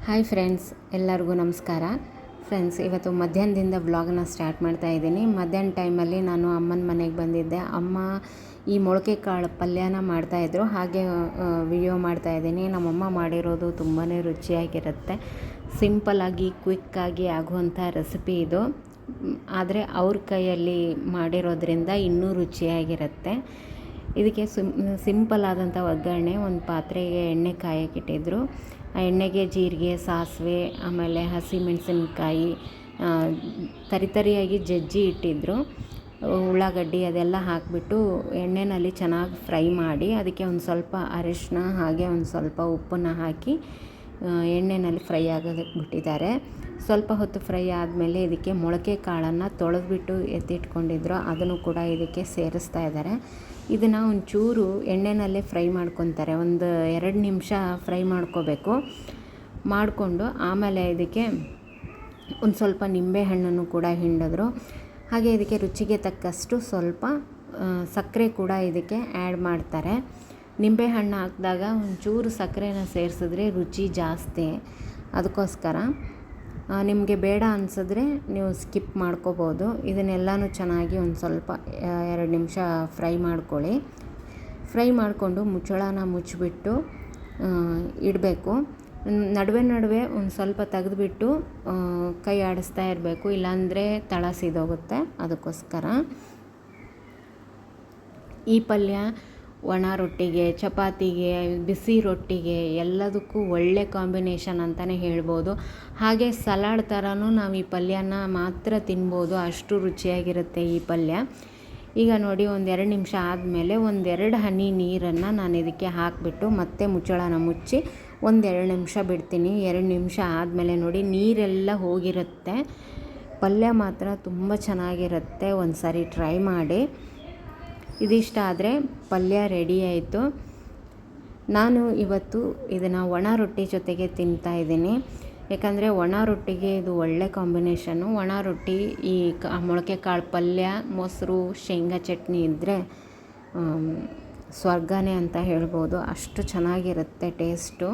Hi friends, ಎಲ್ಲರಿಗೂ ನಮಸ್ಕಾರ. Friends, ಇವತ್ತು ಮಧ್ಯಾಹ್ನದಿಂದ ವ್ಲಾಗನ್ನ ಸ್ಟಾರ್ಟ್ ಮಾಡ್ತಾ ಇದ್ದೀನಿ. ಮಧ್ಯಾಹ್ನ ಟೈಮಲ್ಲಿ ನಾನು ಅಮ್ಮನ ಮನೆಗೆ ಬಂದಿದ್ದೆ. ಅಮ್ಮ ಈ ಮೊಳಕೆ ಕಾಳು ಪಲ್ಯನ ಮಾಡ್ತಾಯಿದ್ರು, ಹಾಗೆ ವಿಡಿಯೋ ಮಾಡ್ತಾಯಿದ್ದೀನಿ. ನಮ್ಮಮ್ಮ ಮಾಡಿರೋದು ತುಂಬಾ ರುಚಿಯಾಗಿರುತ್ತೆ. ಸಿಂಪಲ್ಲಾಗಿ ಕ್ವಿಕ್ಕಾಗಿ ಆಗುವಂಥ ರೆಸಿಪಿ ಇದು. ಆದರೆ ಅವ್ರ ಕೈಯಲ್ಲಿ ಮಾಡಿರೋದ್ರಿಂದ ಇನ್ನೂ ರುಚಿಯಾಗಿರುತ್ತೆ. ಇದಕ್ಕೆ ಸಿಂಪಲ್ ಆದಂಥ ಒಗ್ಗರಣೆ. ಒಂದು ಪಾತ್ರೆಗೆ ಎಣ್ಣೆ ಕಾಯಕ್ಕಿಟ್ಟಿದ್ರು. ಆ ಎಣ್ಣೆಗೆ ಜೀರಿಗೆ, ಸಾಸಿವೆ, ಆಮೇಲೆ ಹಸಿಮೆಣಸಿನ್ಕಾಯಿ ತರಿಯಾಗಿ ಜಜ್ಜಿ ಇಟ್ಟಿದ್ದರು. ಉಳ್ಳಾಗಡ್ಡಿ ಅದೆಲ್ಲ ಹಾಕಿಬಿಟ್ಟು ಎಣ್ಣೆಯಲ್ಲಿ ಚೆನ್ನಾಗಿ ಫ್ರೈ ಮಾಡಿ, ಅದಕ್ಕೆ ಒಂದು ಸ್ವಲ್ಪ ಅರಿಶಿನ ಹಾಗೆ ಒಂದು ಸ್ವಲ್ಪ ಉಪ್ಪನ್ನು ಹಾಕಿ ಎಣ್ಣೆಯಲ್ಲಿ ಫ್ರೈ ಆಗೋದಕ್ಕೆ ಬಿಟ್ಟಿದ್ದಾರೆ. ಸ್ವಲ್ಪ ಹೊತ್ತು ಫ್ರೈ ಆದಮೇಲೆ ಇದಕ್ಕೆ ಮೊಳಕೆ ಕಾಳನ್ನು ತೊಳೆದ್ಬಿಟ್ಟು ಎತ್ತಿಟ್ಕೊಂಡಿದ್ರು, ಅದನ್ನು ಕೂಡ ಇದಕ್ಕೆ ಸೇರಿಸ್ತಾ ಇದ್ದಾರೆ. ಇದನ್ನು ಒಂಚೂರು ಎಣ್ಣೆಯಲ್ಲೇ ಫ್ರೈ ಮಾಡ್ಕೊತಾರೆ. ಒಂದು 2 ನಿಮಿಷ ಫ್ರೈ ಮಾಡ್ಕೋಬೇಕು. ಮಾಡಿಕೊಂಡು ಆಮೇಲೆ ಇದಕ್ಕೆ ಒಂದು ಸ್ವಲ್ಪ ನಿಂಬೆಹಣ್ಣನ್ನು ಕೂಡ ಹಿಂಡಿದ್ರು. ಹಾಗೆ ಇದಕ್ಕೆ ರುಚಿಗೆ ತಕ್ಕಷ್ಟು ಸ್ವಲ್ಪ ಸಕ್ಕರೆ ಕೂಡ ಇದಕ್ಕೆ ಆ್ಯಡ್ ಮಾಡ್ತಾರೆ. ನಿಂಬೆಹಣ್ಣು ಹಾಕಿದಾಗ ಒಂಚೂರು ಸಕ್ಕರೆನ ಸೇರಿಸಿದ್ರೆ ರುಚಿ ಜಾಸ್ತಿ. ಅದಕ್ಕೋಸ್ಕರ ನಿಮಗೆ ಬೇಡ ಅನಿಸಿದ್ರೆ ನೀವು ಸ್ಕಿಪ್ ಮಾಡ್ಕೋಬೋದು. ಇದನ್ನೆಲ್ಲನೂ ಚೆನ್ನಾಗಿ ಒಂದು ಸ್ವಲ್ಪ 2 ನಿಮಿಷ ಫ್ರೈ ಮಾಡ್ಕೊಳ್ಳಿ. ಫ್ರೈ ಮಾಡಿಕೊಂಡು ಮುಚ್ಚಳನ ಮುಚ್ಚಿಬಿಟ್ಟು ಇಡಬೇಕು. ನಡುವೆ ಒಂದು ಸ್ವಲ್ಪ ತೆಗೆದುಬಿಟ್ಟು ಕೈ ಆಡಿಸ್ತಾ ಇರಬೇಕು, ಇಲ್ಲಾಂದರೆ ತಳ ಸಿದೋಗುತ್ತೆ. ಅದಕ್ಕೋಸ್ಕರ ಈ ಪಲ್ಯ ಒಣ ರೊಟ್ಟಿಗೆ, ಚಪಾತಿಗೆ, ಬಿಸಿ ರೊಟ್ಟಿಗೆ ಎಲ್ಲದಕ್ಕೂ ಒಳ್ಳೆ ಕಾಂಬಿನೇಷನ್ ಅಂತಲೇ ಹೇಳ್ಬೋದು. ಹಾಗೆ ಸಲಾಡ್ ಥರನೂ ನಾವು ಈ ಪಲ್ಯನ ಮಾತ್ರ ತಿನ್ಬೋದು, ಅಷ್ಟು ರುಚಿಯಾಗಿರುತ್ತೆ ಈ ಪಲ್ಯ. ಈಗ ನೋಡಿ, ಒಂದು 2 ನಿಮಿಷ ಆದಮೇಲೆ 1-2 ಹನಿ ನೀರನ್ನು ನಾನು ಇದಕ್ಕೆ ಹಾಕಿಬಿಟ್ಟು ಮತ್ತೆ ಮುಚ್ಚಳನ ಮುಚ್ಚಿ 1-2 ನಿಮಿಷ ಬಿಡ್ತೀನಿ. 2 ನಿಮಿಷ ಆದಮೇಲೆ ನೋಡಿ, ನೀರೆಲ್ಲ ಹೋಗಿರುತ್ತೆ. ಪಲ್ಯ ಮಾತ್ರ ತುಂಬ ಚೆನ್ನಾಗಿರುತ್ತೆ. ಒಂದು ಸಾರಿ ಟ್ರೈ ಮಾಡಿ. ಇದಿಷ್ಟ ಆದರೆ ಪಲ್ಯ ರೆಡಿ ಆಯಿತು. ನಾನು ಇವತ್ತು ಇದನ್ನು ಒಣ ರೊಟ್ಟಿ ಜೊತೆಗೆ ತಿಂತಾಯಿದ್ದೀನಿ. ಯಾಕಂದರೆ ಒಣ ರೊಟ್ಟಿಗೆ ಇದು ಒಳ್ಳೆ ಕಾಂಬಿನೇಷನ್ನು. ಒಣ ರೊಟ್ಟಿ, ಈ ಮೊಳಕೆ ಕಾಳು ಪಲ್ಯ, ಮೊಸರು, ಶೇಂಗಾ ಚಟ್ನಿ ಇದ್ದರೆ ಸ್ವರ್ಗನೇ ಅಂತ ಹೇಳ್ಬೋದು. ಅಷ್ಟು ಚೆನ್ನಾಗಿರುತ್ತೆ ಟೇಸ್ಟು.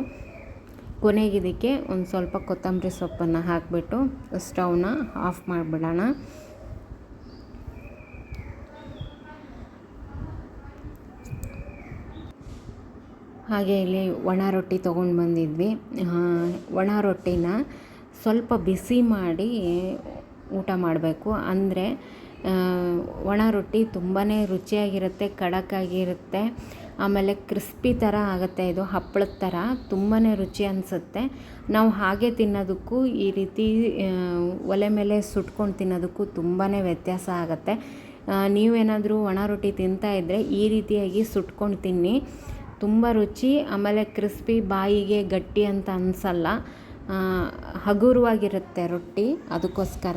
ಕೊನೆಗೆ ಇದಕ್ಕೆ ಒಂದು ಸ್ವಲ್ಪ ಕೊತ್ತಂಬರಿ ಸೊಪ್ಪನ್ನು ಹಾಕಿಬಿಟ್ಟು ಸ್ಟವ್ನ ಆಫ್ ಮಾಡಿಬಿಡೋಣ. ಹಾಗೆ ಇಲ್ಲಿ ಒಣ ರೊಟ್ಟಿ ತೊಗೊಂಡು ಬಂದಿದ್ವಿ. ಒಣ ರೊಟ್ಟಿನ ಸ್ವಲ್ಪ ಬಿಸಿ ಮಾಡಿ ಊಟ ಮಾಡಬೇಕು. ಅಂದರೆ ಒಣ ರೊಟ್ಟಿ ತುಂಬಾ ರುಚಿಯಾಗಿರುತ್ತೆ, ಖಡಕ್ಕಾಗಿರುತ್ತೆ. ಆಮೇಲೆ ಕ್ರಿಸ್ಪಿ ಥರ ಆಗುತ್ತೆ. ಇದು ಹಪ್ಪಳದ ಥರ ತುಂಬಾ ರುಚಿ ಅನಿಸುತ್ತೆ. ನಾವು ಹಾಗೆ ತಿನ್ನೋದಕ್ಕೂ ಈ ರೀತಿ ಒಲೆ ಮೇಲೆ ಸುಟ್ಕೊಂಡು ತಿನ್ನೋದಕ್ಕೂ ತುಂಬಾ ವ್ಯತ್ಯಾಸ ಆಗುತ್ತೆ. ನೀವೇನಾದರೂ ಒಣ ರೊಟ್ಟಿ ತಿಂತಾಯಿದ್ರೆ ಈ ರೀತಿಯಾಗಿ ಸುಟ್ಕೊಂಡು ತಿನ್ನಿ, ತುಂಬ ರುಚಿ. ಆಮೇಲೆ ಕ್ರಿಸ್ಪಿ, ಬಾಯಿಗೆ ಗಟ್ಟಿ ಅಂತ ಅನಿಸಲ್ಲ, ಹಗುರವಾಗಿರುತ್ತೆ ರೊಟ್ಟಿ. ಅದಕ್ಕೋಸ್ಕರ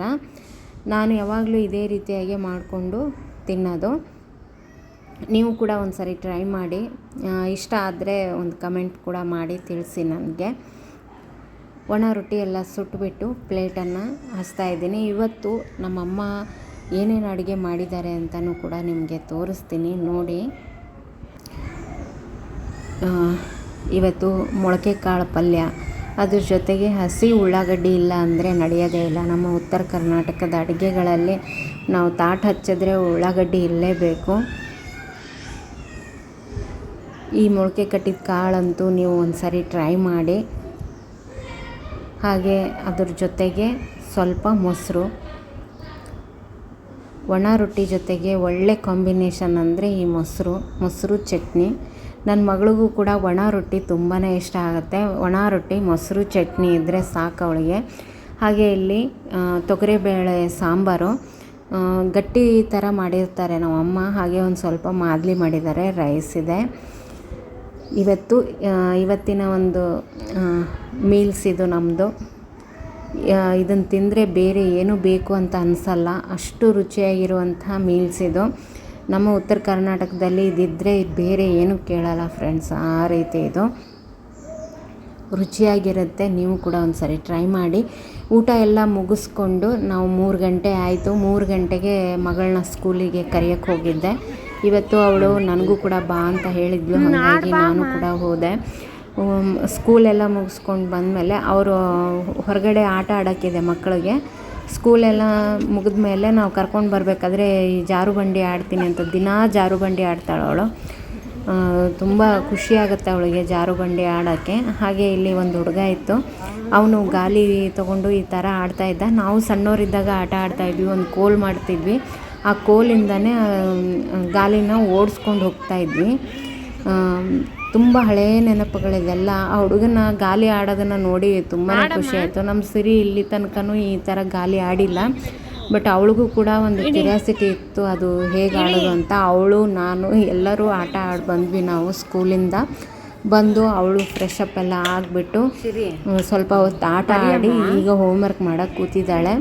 ನಾನು ಯಾವಾಗಲೂ ಇದೇ ರೀತಿಯಾಗಿ ಮಾಡಿಕೊಂಡು ತಿನ್ನೋದು. ನೀವು ಕೂಡ ಒಂದು ಸಾರಿ ಟ್ರೈ ಮಾಡಿ. ಇಷ್ಟ ಆದರೆ ಒಂದು ಕಮೆಂಟ್ ಕೂಡ ಮಾಡಿ ತಿಳಿಸಿ ನನಗೆ. ಒಣ ರೊಟ್ಟಿ ಎಲ್ಲ ಸುಟ್ಬಿಟ್ಟು ಪ್ಲೇಟನ್ನು ಹಚ್ತಾಯಿದ್ದೀನಿ. ಇವತ್ತು ನಮ್ಮಮ್ಮ ಏನೇನು ಅಡುಗೆ ಮಾಡಿದ್ದಾರೆ ಅಂತಲೂ ಕೂಡ ನಿಮಗೆ ತೋರಿಸ್ತೀನಿ, ನೋಡಿ. ಇವತ್ತು ಮೊಳಕೆ ಕಾಳು ಪಲ್ಯ, ಅದ್ರ ಜೊತೆಗೆ ಹಸಿ ಉಳ್ಳಾಗಡ್ಡಿ ಇಲ್ಲ ಅಂದರೆ ನಡೆಯೋದೇ ಇಲ್ಲ. ನಮ್ಮ ಉತ್ತರ ಕರ್ನಾಟಕದ ಅಡುಗೆಗಳಲ್ಲಿ ನಾವು ತಾಟ್ ಹಚ್ಚಿದ್ರೆ ಉಳ್ಳಾಗಡ್ಡಿ ಇರಲೇಬೇಕು. ಈ ಮೊಳಕೆ ಕಟ್ಟಿದ ಕಾಳಂತೂ ನೀವು ಒಂದು ಸಾರಿ ಟ್ರೈ ಮಾಡಿ. ಹಾಗೆ ಅದ್ರ ಜೊತೆಗೆ ಸ್ವಲ್ಪ ಮೊಸರು. ಒಣ ರೊಟ್ಟಿ ಜೊತೆಗೆ ಒಳ್ಳೆ ಕಾಂಬಿನೇಷನ್ ಅಂದರೆ ಈ ಮೊಸರು ಚಟ್ನಿ. ನನ್ನ ಮಗಳಿಗೂ ಕೂಡ ಒಣ ರೊಟ್ಟಿ ತುಂಬಾ ಇಷ್ಟ ಆಗುತ್ತೆ. ಒಣ ರೊಟ್ಟಿ, ಮೊಸರು ಚಟ್ನಿ ಇದ್ದರೆ ಸಾಕು ಅವಳಿಗೆ. ಹಾಗೆ ಇಲ್ಲಿ ತೊಗರಿಬೇಳೆ ಸಾಂಬಾರು ಗಟ್ಟಿ ಥರ ಮಾಡಿರ್ತಾರೆ ನಮ್ಮಮ್ಮ. ಹಾಗೆ ಒಂದು ಸ್ವಲ್ಪ ಮಾದಲಿ ಮಾಡಿದ್ದಾರೆ. ರೈಸ್ ಇದೆ. ಇವತ್ತಿನ ಒಂದು ಮೀಲ್ಸ್ ಇದು ನಮ್ಮದು. ಇದನ್ನು ತಿಂದರೆ ಬೇರೆ ಏನೂ ಬೇಕು ಅಂತ ಅನಿಸಲ್ಲ, ಅಷ್ಟು ರುಚಿಯಾಗಿರುವಂಥ ಮೀಲ್ಸ್ ಇದು. ನಮ್ಮ ಉತ್ತರ ಕರ್ನಾಟಕದಲ್ಲಿ ಇದಿದ್ದರೆ ಬೇರೆ ಏನೂ ಕೇಳಲ್ಲ ಫ್ರೆಂಡ್ಸ್, ಆ ರೀತಿ ಇದು ರುಚಿಯಾಗಿರುತ್ತೆ. ನೀವು ಕೂಡ ಒಂದು ಸಾರಿ ಟ್ರೈ ಮಾಡಿ. ಊಟ ಎಲ್ಲ ಮುಗಿಸ್ಕೊಂಡು ನಾವು 3 ಗಂಟೆ ಆಯಿತು. 3 ಗಂಟೆಗೆ ಮಗಳನ್ನ ಸ್ಕೂಲಿಗೆ ಕರೆಯೋಕ್ಕೆ ಹೋಗಿದ್ದೆ. ಇವತ್ತು ಅವಳು ನನಗೂ ಕೂಡ ಬಾ ಅಂತ ಹೇಳಿದ್ಲು, ಹಾಗಾಗಿ ನಾನು ಕೂಡ ಹೋದೆ. ಸ್ಕೂಲೆಲ್ಲ ಮುಗಿಸ್ಕೊಂಡು ಬಂದಮೇಲೆ ಅವರು ಹೊರಗಡೆ ಆಟ ಆಡೋಕ್ಕಿದೆ ಮಕ್ಕಳಿಗೆ. ಸ್ಕೂಲೆಲ್ಲ ಮುಗಿದ ಮೇಲೆ ನಾವು ಕರ್ಕೊಂಡು ಬರಬೇಕಾದ್ರೆ ಈ ಜಾರುಬಂಡಿ ಆಡ್ತೀನಿ ಅಂತ ದಿನಾ ಜಾರುಬಂಡಿ ಆಡ್ತಾಳೆ ಅವಳು. ತುಂಬ ಖುಷಿಯಾಗುತ್ತೆ ಅವಳಿಗೆ ಜಾರುಬಂಡಿ ಆಡೋಕ್ಕೆ. ಹಾಗೆ ಇಲ್ಲಿ ಒಂದು ಹುಡುಗ ಇತ್ತು, ಅವನು ಗಾಲಿ ತೊಗೊಂಡು ಈ ಥರ ಆಡ್ತಾಯಿದ್ದ. ನಾವು ಸಣ್ಣವರಿದ್ದಾಗ ಆಟ ಆಡ್ತಾಯಿದ್ವಿ, ಒಂದು ಕೋಲ್ ಮಾಡ್ತಿದ್ವಿ, ಆ ಕೋಲಿಂದನೇ ಗಾಲಿನ ಓಡಿಸ್ಕೊಂಡು ಹೋಗ್ತಾಯಿದ್ವಿ. ತುಂಬ ಹಳೆಯ ನೆನಪುಗಳಿದೆಲ್ಲ. ಆ ಹುಡುಗನ ಗಾಲಿ ಆಡೋದನ್ನು ನೋಡಿ ತುಂಬಾ ಖುಷಿ ಆಯಿತು. ನಮ್ಮ ಸಿರಿ ಇಲ್ಲಿ ತನಕನೂ ಈ ಥರ ಗಾಲಿ ಆಡಿಲ್ಲ, ಬಟ್ ಅವಳಿಗೂ ಕೂಡ ಒಂದು ಕ್ಯೂರಿಯಾಸಿಟಿ ಇತ್ತು ಅದು ಹೇಗೆ ಆಡೋದು ಅಂತ. ಅವಳು ನಾನು ಎಲ್ಲರೂ ಆಟ ಆಡಿ ಬಂದ್ವಿ. ನಾವು ಸ್ಕೂಲಿಂದ ಬಂದು ಅವಳು ಫ್ರೆಶ್ ಅಪ್ ಎಲ್ಲ ಆಗಿಬಿಟ್ಟು ಸ್ವಲ್ಪ ಹೊತ್ತು ಆಟ ಆಡಿ ಈಗ ಹೋಮ್ವರ್ಕ್ ಮಾಡೋಕ್ಕೆ ಕೂತಿದ್ದಾಳೆ.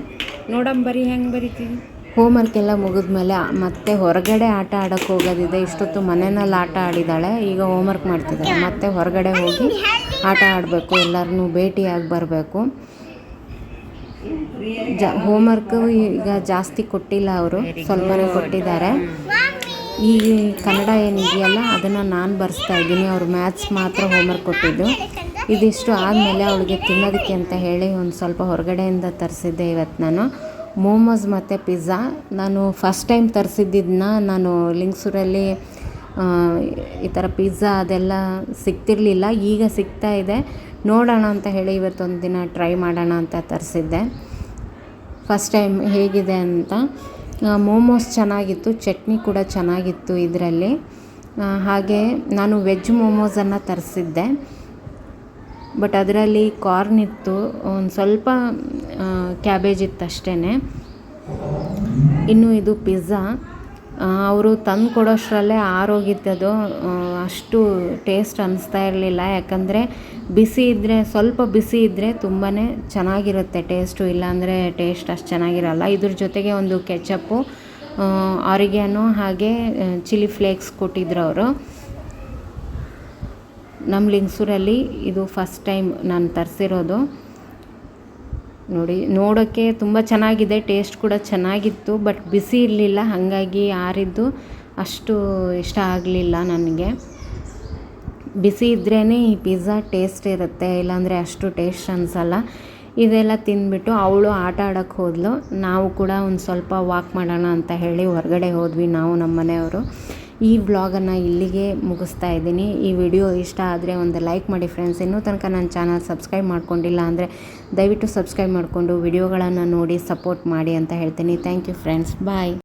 ನೋಡಂಬರಿ ಹೆಂಗೆ ಬರಿತೀವಿ. ಹೋಮ್ವರ್ಕ್ ಎಲ್ಲ ಮುಗಿದ್ಮೇಲೆ ಮತ್ತೆ ಹೊರಗಡೆ ಆಟ ಆಡೋಕ್ಕೆ ಹೋಗೋದಿದೆ. ಇಷ್ಟೊತ್ತು ಮನೆಯಲ್ಲಿ ಆಟ ಆಡಿದ್ದಾಳೆ, ಈಗ ಹೋಮ್ವರ್ಕ್ ಮಾಡ್ತಿದ್ದಾಳೆ. ಮತ್ತೆ ಹೊರಗಡೆ ಹೋಗಿ ಆಟ ಆಡಬೇಕು, ಎಲ್ಲರನ್ನೂ ಭೇಟಿಯಾಗಿ ಬರಬೇಕು. ಹೋಮ್ವರ್ಕು ಈಗ ಜಾಸ್ತಿ ಕೊಟ್ಟಿಲ್ಲ, ಅವರು ಸ್ವಲ್ಪನೇ ಕೊಟ್ಟಿದ್ದಾರೆ. ಈ ಕನ್ನಡ ಏನಿದೆಯಲ್ಲ ಅದನ್ನು ನಾನು ಬರೆಸ್ತಾ ಇದ್ದೀನಿ, ಅವರು ಮ್ಯಾಥ್ಸ್ ಮಾತ್ರ ಹೋಮ್ವರ್ಕ್ ಕೊಟ್ಟಿದ್ದು. ಇದಿಷ್ಟು ಆದಮೇಲೆ ಅವಳಿಗೆ ತಿನ್ನೋದಕ್ಕೆ ಅಂತ ಹೇಳಿ ಒಂದು ಸ್ವಲ್ಪ ಹೊರಗಡೆಯಿಂದ ತರಿಸಿದ್ದೆ ಇವತ್ತು ನಾನು ಮೋಮೋಸ್ ಮತ್ತು ಪಿಜ್ಜಾ. ನಾನು ಫಸ್ಟ್ ಟೈಮ್ ತರಿಸಿದ್ದನ್ನ ನಾನು ಲಿಂಗಸೂರಲ್ಲಿ ಈ ಥರ ಪಿಜ್ಜಾ ಅದೆಲ್ಲ ಸಿಗ್ತಿರಲಿಲ್ಲ, ಈಗ ಸಿಗ್ತಾ ಇದೆ. ನೋಡೋಣ ಅಂತ ಹೇಳಿ ಇವತ್ತೊಂದು ದಿನ ಟ್ರೈ ಮಾಡೋಣ ಅಂತ ತರಿಸಿದ್ದೆ. ಫಸ್ಟ್ ಟೈಮ್ ಹೇಗಿದೆ ಅಂತ. ಮೋಮೋಸ್ ಚೆನ್ನಾಗಿತ್ತು, ಚಟ್ನಿ ಕೂಡ ಚೆನ್ನಾಗಿತ್ತು ಇದರಲ್ಲಿ. ಹಾಗೆ ನಾನು ವೆಜ್ ಮೋಮೋಸನ್ನು ತರಿಸಿದ್ದೆ, ಬಟ್ ಅದರಲ್ಲಿ ಕಾರ್ನ್ ಇತ್ತು, ಒಂದು ಸ್ವಲ್ಪ ಕ್ಯಾಬೇಜ್ ಇತ್ತು ಅಷ್ಟೇ. ಇನ್ನು ಇದು ಪಿಜ್ಜಾ ಅವರು ತಂದು ಕೊಡೋಷ್ಟರಲ್ಲೇ ಆರೋಗಿತ್ತದು, ಅಷ್ಟು ಟೇಸ್ಟ್ ಅನ್ನಿಸ್ತಾ ಇರಲಿಲ್ಲ. ಯಾಕಂದರೆ ಬಿಸಿ ಇದ್ದರೆ, ಸ್ವಲ್ಪ ಬಿಸಿ ಇದ್ದರೆ ತುಂಬಾ ಚೆನ್ನಾಗಿರುತ್ತೆ ಟೇಸ್ಟು, ಇಲ್ಲಾಂದರೆ ಟೇಸ್ಟ್ ಅಷ್ಟು ಚೆನ್ನಾಗಿರಲ್ಲ. ಇದ್ರ ಜೊತೆಗೆ ಒಂದು ಕೆಚಪ್ಪು, ಆರಿಗ್ಯಾನೋ ಹಾಗೆ ಚಿಲ್ಲಿ ಫ್ಲೇಕ್ಸ್ ಕೊಟ್ಟಿದ್ರು ಅವರು. ನಮ್ಮ ಲಿಂಗಸೂರಲ್ಲಿ ಇದು ಫಸ್ಟ್ ಟೈಮ್ ನಾನು ತರಿಸಿರೋದು. ನೋಡಿ, ನೋಡೋಕ್ಕೆ ತುಂಬ ಚೆನ್ನಾಗಿದೆ, ಟೇಸ್ಟ್ ಕೂಡ ಚೆನ್ನಾಗಿತ್ತು, ಬಟ್ ಬಿಸಿ ಇರಲಿಲ್ಲ, ಹಾಗಾಗಿ ಆರಿದ್ದು ಅಷ್ಟು ಇಷ್ಟ ಆಗಲಿಲ್ಲ ನನಗೆ. ಬಿಸಿ ಇದ್ರೇ ಈ ಪಿಜ್ಜಾ ಟೇಸ್ಟ್ ಇರುತ್ತೆ, ಇಲ್ಲಾಂದರೆ ಅಷ್ಟು ಟೇಸ್ಟ್ ಅನಿಸಲ್ಲ. ಇದೆಲ್ಲ ತಿಂದ್ಬಿಟ್ಟು ಅವಳು ಆಟ ಆಡೋಕ್ಕೆ ಹೋದ್ಲು. ನಾವು ಕೂಡ ಒಂದು ಸ್ವಲ್ಪ ವಾಕ್ ಮಾಡೋಣ ಅಂತ ಹೇಳಿ ಹೊರಗಡೆ ಹೋದ್ವಿ ನಾವು, ನಮ್ಮ ಮನೆಯವರು. ಈ ವ್ಲಾಗನ್ನು ಇಲ್ಲಿಗೆ ಮುಗಿಸ್ತಾ ಇದ್ದೀನಿ. ಈ ವಿಡಿಯೋ ಇಷ್ಟ ಆದರೆ ಒಂದು ಲೈಕ್ ಮಾಡಿ ಫ್ರೆಂಡ್ಸ್. ಇನ್ನೂ ತನಕ ನನ್ನ ಚಾನಲ್ ಸಬ್ಸ್ಕ್ರೈಬ್ ಮಾಡ್ಕೊಂಡಿಲ್ಲ ಅಂದರೆ ದಯವಿಟ್ಟು ಸಬ್ಸ್ಕ್ರೈಬ್ ಮಾಡಿಕೊಂಡು ವಿಡಿಯೋಗಳನ್ನು ನೋಡಿ ಸಪೋರ್ಟ್ ಮಾಡಿ ಅಂತ ಹೇಳ್ತೀನಿ. Thank you friends, bye.